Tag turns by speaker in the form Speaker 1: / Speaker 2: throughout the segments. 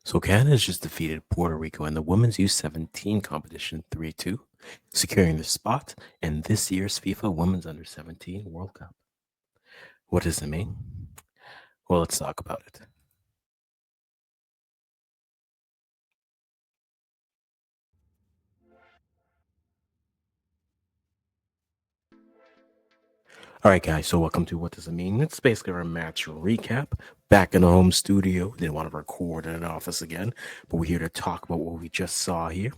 Speaker 1: So Canada has just defeated Puerto Rico in the women's U17 competition 3-2, securing the spot in this year's FIFA Women's Under 17 World Cup. What does it mean? Well, let's talk about it. All right, guys, so welcome to What Does It Mean? It's basically our match recap. Back in the home studio. Didn't want to record in an office again, but we're here to talk about what we just saw here,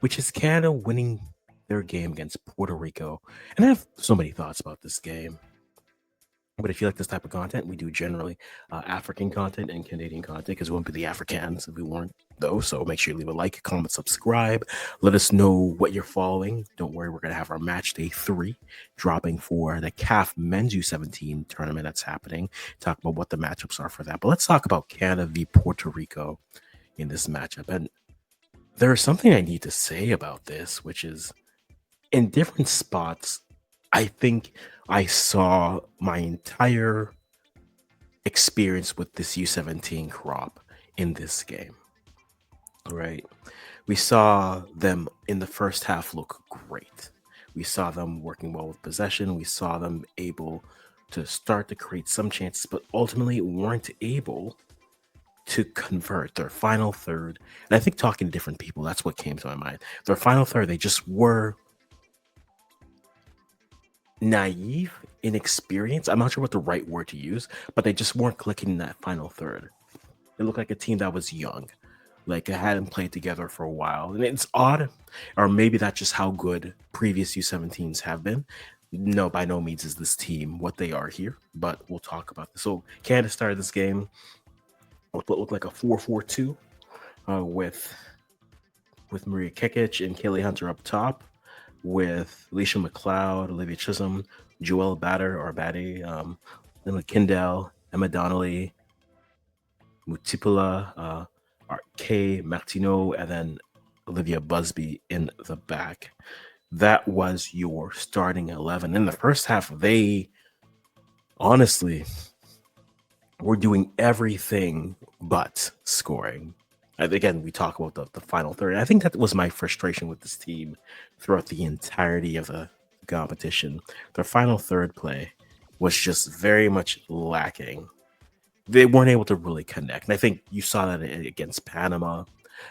Speaker 1: which is Canada winning their game against Puerto Rico. And I have so many thoughts about this game. But if you like this type of content, we do generally African content and Canadian content because we wouldn't be the Africans if we weren't those. So make sure you leave a like, comment, subscribe. Let us know what you're following. Don't worry, we're going to have our match day 3 dropping for the CAF Men's U17 tournament that's happening. Talk about what the matchups are for that. But let's talk about Canada v Puerto Rico in this matchup. And there's something I need to say about this, which is in different spots, I think I saw my entire experience with this U17 crop in this game, right? We saw them in the first half look great. We saw them working well with possession. We saw them able to start to create some chances, but ultimately weren't able to convert their final third. And I think talking to different people, that's what came to my mind. Their final third, they just were naive, inexperienced. I'm not sure what the right word to use, but they just weren't clicking in that final third. It looked like a team that was young, like it hadn't played together for a while. And it's odd, or maybe that's just how good previous U17s have been. No, by no means is this team what they are here, but we'll talk about this. So Canada started this game with what looked like a 4-4-2 with Maria Kekic and Kaylee Hunter up top, with Alicia McLeod, Olivia Chisholm, Joelle Batter or Batty, Lila Kindell, Emma Donnelly, Mutipula, Kay Martineau, and then Olivia Busby in the back. That was your starting 11. In the first half, they honestly were doing everything but scoring. And again, we talk about the final third. I think that was my frustration with this team throughout the entirety of the competition. Their final third play was just very much lacking. They weren't able to really connect. And I think you saw that against Panama.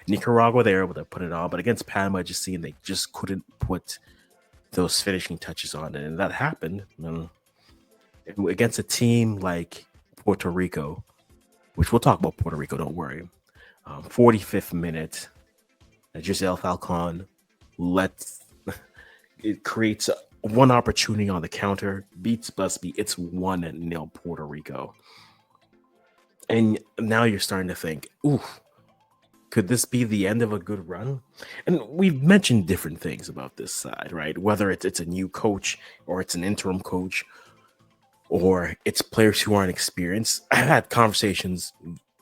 Speaker 1: Nicaragua, they were able to put it on, but against Panama, just seeing they just couldn't put those finishing touches on it. And that happened. And against a team like Puerto Rico, which we'll talk about Puerto Rico, don't worry. 45th minute, Giselle Falcon lets it creates one opportunity on the counter, beats Busby. It's 1-0 Puerto Rico. And now you're starting to think, ooh, could this be the end of a good run? And we've mentioned different things about this side, right? Whether it's a new coach or it's an interim coach or it's players who aren't experienced. I've had conversations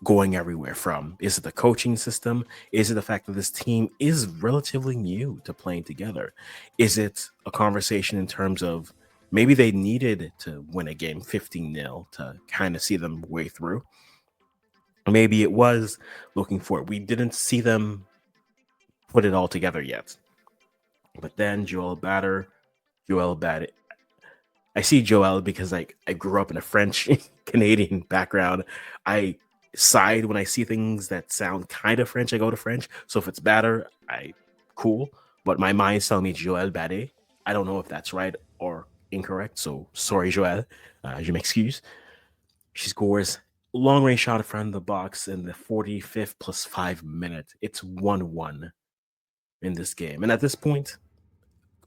Speaker 1: going everywhere from, is it the coaching system? Is it the fact that this team is relatively new to playing together? Is it a conversation in terms of maybe they needed to win a game 15-0 to kind of see them way through? Maybe it was looking for it. We didn't see them put it all together yet. But then Joel Batter, I see Joel because I grew up in a French Canadian background. I side when I see things that sound kind of French. I go to French. So if it's Batter, cool. But my mind's telling me Joel Batter. I don't know if that's right or incorrect. So sorry, Joel. Je m'excuse. She scores long range shot in front of the box in the 45th plus 5 minute. It's 1-1 in this game. And at this point,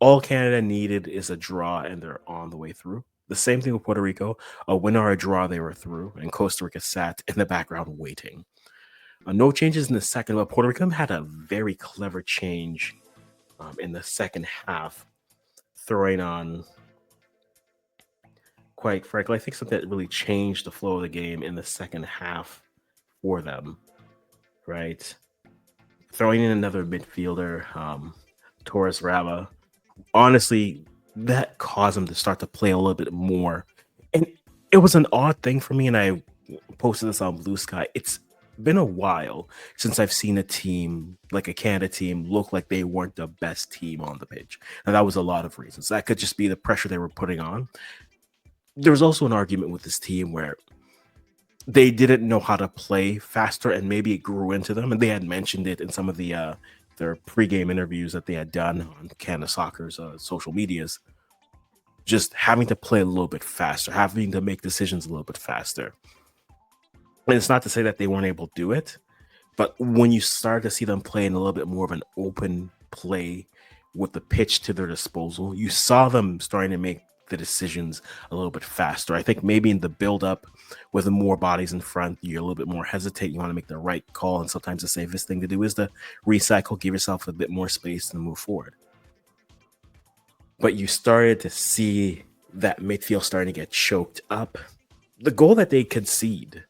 Speaker 1: all Canada needed is a draw, and they're on the way through. The same thing with Puerto Rico. A win or a draw, they were through, and Costa Rica sat in the background waiting. No changes in the second, but Puerto Rico had a very clever change in the second half, throwing on, quite frankly, I think something that really changed the flow of the game in the second half for them, right? Throwing in another midfielder, Torres Rava, honestly, that caused him to start to play a little bit more. And it was an odd thing for me, and I posted this on Blue Sky. It's been a while since I've seen a team like a Canada team look like they weren't the best team on the pitch. And that was a lot of reasons. That could just be the pressure they were putting on. There was also an argument with this team where they didn't know how to play faster, and maybe it grew into them. And they had mentioned it in some of their pregame interviews that they had done on Canada Soccer's social medias. Just having to play a little bit faster, having to make decisions a little bit faster. And it's not to say that they weren't able to do it, but when you start to see them play in a little bit more of an open play with the pitch to their disposal, you saw them starting to make the decisions a little bit faster. I think maybe in the build-up with more bodies in front, you're a little bit more hesitant. You want to make the right call, and sometimes the safest thing to do is to recycle, give yourself a bit more space and move forward. But you started to see that midfield starting to get choked up. The goal that they concede,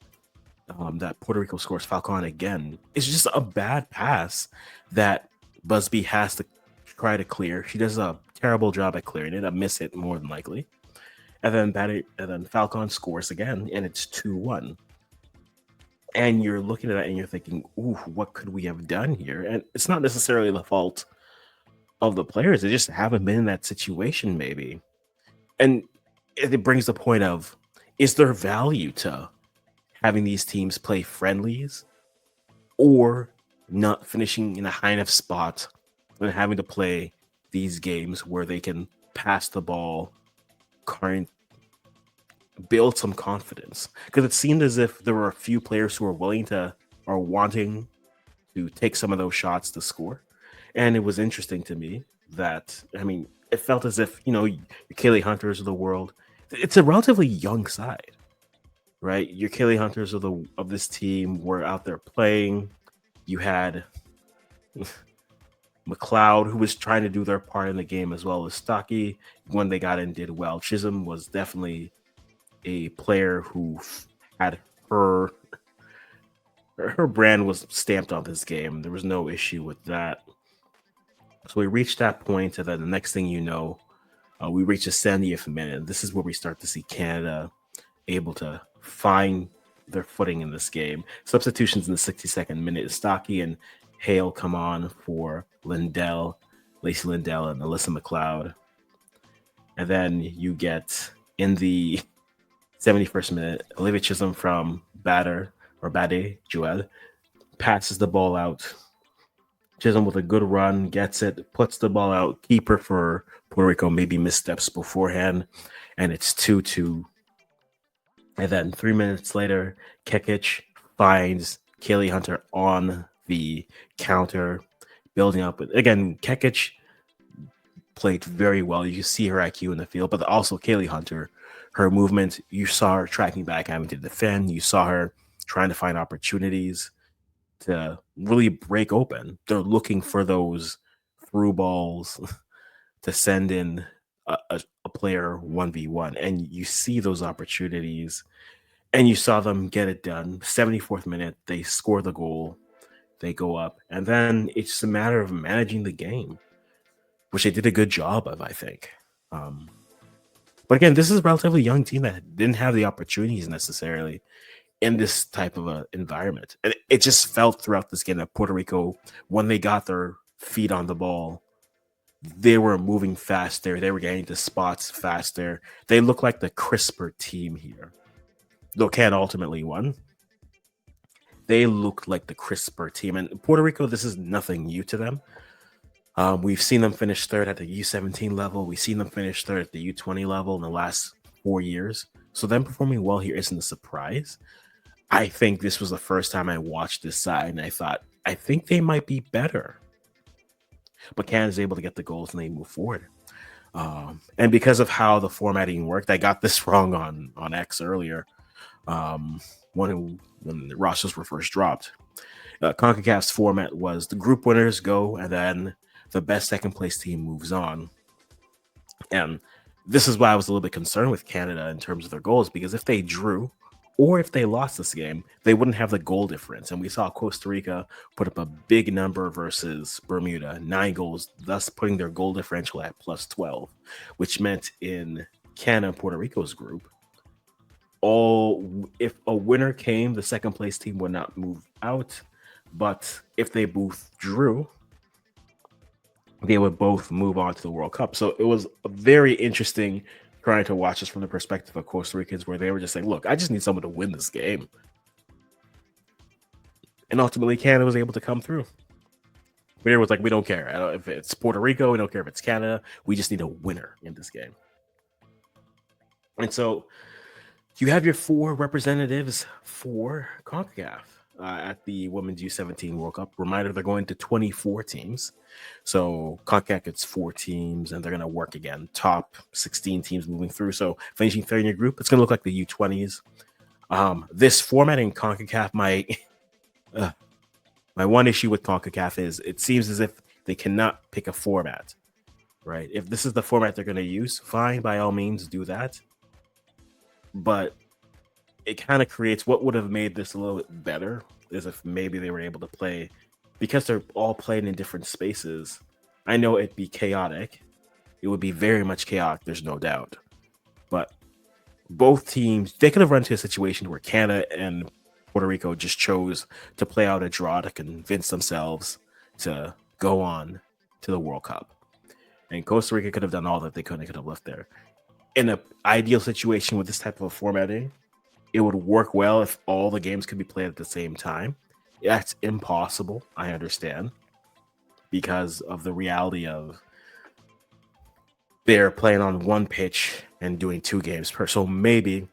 Speaker 1: that Puerto Rico scores Falcon again, is just a bad pass that Busby has to try to clear. She does a terrible job at clearing it, a miss hit more than likely. And then Falcon scores again, and it's 2-1. And you're looking at it and you're thinking, ooh, what could we have done here? And it's not necessarily the fault of the players. They just haven't been in that situation, maybe. And it brings the point of, is there value to having these teams play friendlies or not finishing in a high enough spot and having to play these games where they can pass the ball, build some confidence? Because it seemed as if there were a few players who were willing to or wanting to take some of those shots to score. And it was interesting to me that, I mean, it felt as if, your Kaylee Hunters of the world, it's a relatively young side, right? Your Kaylee Hunters of this team were out there playing. You had McLeod, who was trying to do their part in the game, as well as Stocky, when they got in, did well. Chisholm was definitely a player who had her brand was stamped on this game. There was no issue with that. So we reached that point, and then the next thing you know, we reach the 70th minute. This is where we start to see Canada able to find their footing in this game. Substitutions in the 62nd minute. Stocky and Hale come on for Lindell, Lacey Lindell, and Alyssa McLeod. And then you get, in the 71st minute, Olivia Chisholm from Bade Joel passes the ball out. Chisholm with a good run, gets it, puts the ball out. Keeper for Puerto Rico maybe missteps beforehand, and it's 2-2. And then 3 minutes later, Kekic finds Kaylee Hunter on the counter, building up. Again, Kekic played very well. You see her IQ in the field, but also Kaylee Hunter, her movement, you saw her tracking back, having to defend. You saw her trying to find opportunities to really break open. They're looking for those through balls to send in a player 1v1. And you see those opportunities, and you saw them get it done. 74th minute, they score the goal. They go up. And then it's just a matter of managing the game, which they did a good job of, I think. But again, this is a relatively young team that didn't have the opportunities necessarily in this type of an environment. And it just felt throughout this game that Puerto Rico, when they got their feet on the ball, they were moving faster. They were getting to spots faster. They looked like the crisper team here. Though Canada ultimately won, they looked like the crisper team. And Puerto Rico, this is nothing new to them. We've seen them finish third at the U17 level. We've seen them finish third at the U20 level in the last 4 years. So them performing well here isn't a surprise. I think this was the first time I watched this side, and I thought, I think they might be better. But Canada's able to get the goals, and they move forward. And because of how the formatting worked, I got this wrong on X earlier, when the rosters were first dropped. CONCACAF's format was the group winners go, and then the best second place team moves on. And this is why I was a little bit concerned with Canada in terms of their goals, because if they drew or if they lost this game, they wouldn't have the goal difference. And we saw Costa Rica put up a big number versus Bermuda, 9 goals, thus putting their goal differential at +12, which meant in Canada and Puerto Rico's group, if a winner came, the second place team would not move out. But if they both drew, they would both move on to the World Cup. So it was very interesting trying to watch this from the perspective of Costa Ricans, where they were just like, look, I just need someone to win this game. And ultimately, Canada was able to come through. Winner was like, we don't care. If it's Puerto Rico, we don't care if it's Canada. We just need a winner in this game. And so you have your 4 representatives for CONCACAF at the Women's U17 World Cup. Reminder, they're going to 24 teams. So CONCACAF gets 4 teams, and they're going to work again. Top 16 teams moving through. So finishing third in your group, it's going to look like the U20s. This format in CONCACAF, my one issue with CONCACAF is it seems as if they cannot pick a format, right? If this is the format they're going to use, fine, by all means, do that. But it kind of creates what would have made this a little bit better is if maybe they were able to play, because they're all playing in different spaces. I know it'd be chaotic. It would be very much chaotic, there's no doubt. But both teams, they could have run into a situation where Canada and Puerto Rico just chose to play out a draw to convince themselves to go on to the World Cup. And Costa Rica could have done all that they could. They could have left there. In an ideal situation with this type of formatting, it would work well if all the games could be played at the same time. That's impossible, I understand, because of the reality of they're playing on one pitch and doing 2 games per. So maybe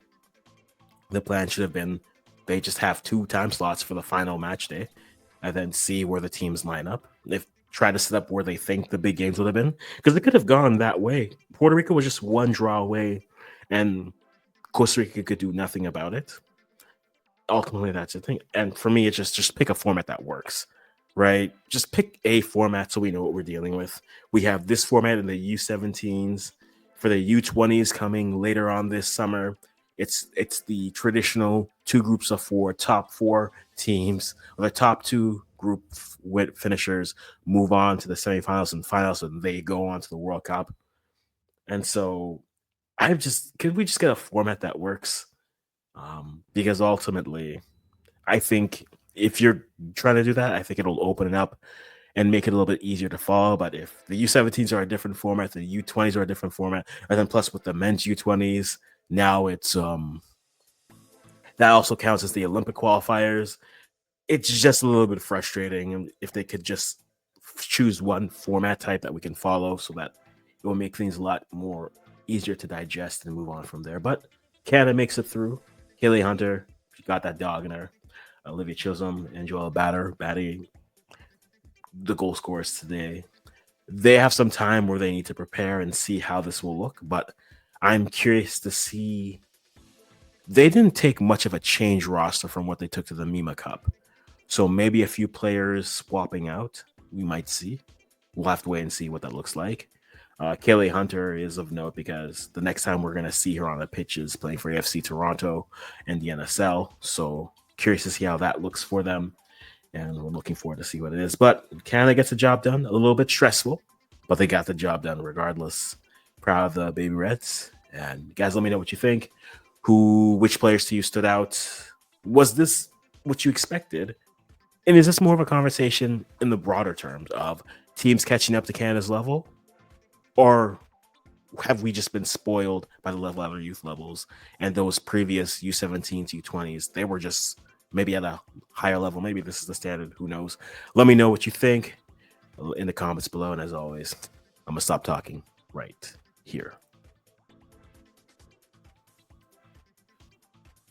Speaker 1: the plan should have been they just have 2 time slots for the final match day and then see where the teams line up. If try to set up where they think the big games would have been, because it could have gone that way. Puerto Rico was just 1 draw away, and Costa Rica could do nothing about it. Ultimately, that's the thing. And for me, it's just pick a format that works, right? Just pick a format so we know what we're dealing with. We have this format in the U17s. For the U20s coming later on this summer, it's the traditional 2 groups of 4, top 4 teams, or the top 2 group with finishers move on to the semifinals and finals, and they go on to the World Cup. And so could we just get a format that works? Because ultimately, I think if you're trying to do that, I think it'll open it up and make it a little bit easier to follow. But if the U17s are a different format, the U20s are a different format, and then plus with the men's U20s, now it's that also counts as the Olympic qualifiers. It's just a little bit frustrating. And if they could just choose one format type that we can follow, so that it will make things a lot more easier to digest and move on from there. But Canada makes it through. Haley Hunter, she got that dog in her. Olivia Chisholm and Joelle batting the goal scorers today. They have some time where they need to prepare and see how this will look, but I'm curious to see. They didn't take much of a change roster from what they took to the MEMA Cup. So maybe a few players swapping out, we might see. We'll have to wait and see what that looks like. Kaylee Hunter is of note because the next time we're going to see her on the pitch is playing for AFC Toronto and the NSL. So curious to see how that looks for them. And we're looking forward to see what it is. But Canada gets the job done. A little bit stressful, but they got the job done regardless. Proud of the Baby Reds. And guys, let me know what you think. Which players to you stood out? Was this what you expected? And is this more of a conversation in the broader terms of teams catching up to Canada's level? Or have we just been spoiled by the level of our youth levels and those previous U17s, U20s? They were just maybe at a higher level. Maybe this is the standard. Who knows? Let me know what you think in the comments below. And as always, I'm going to stop talking right here.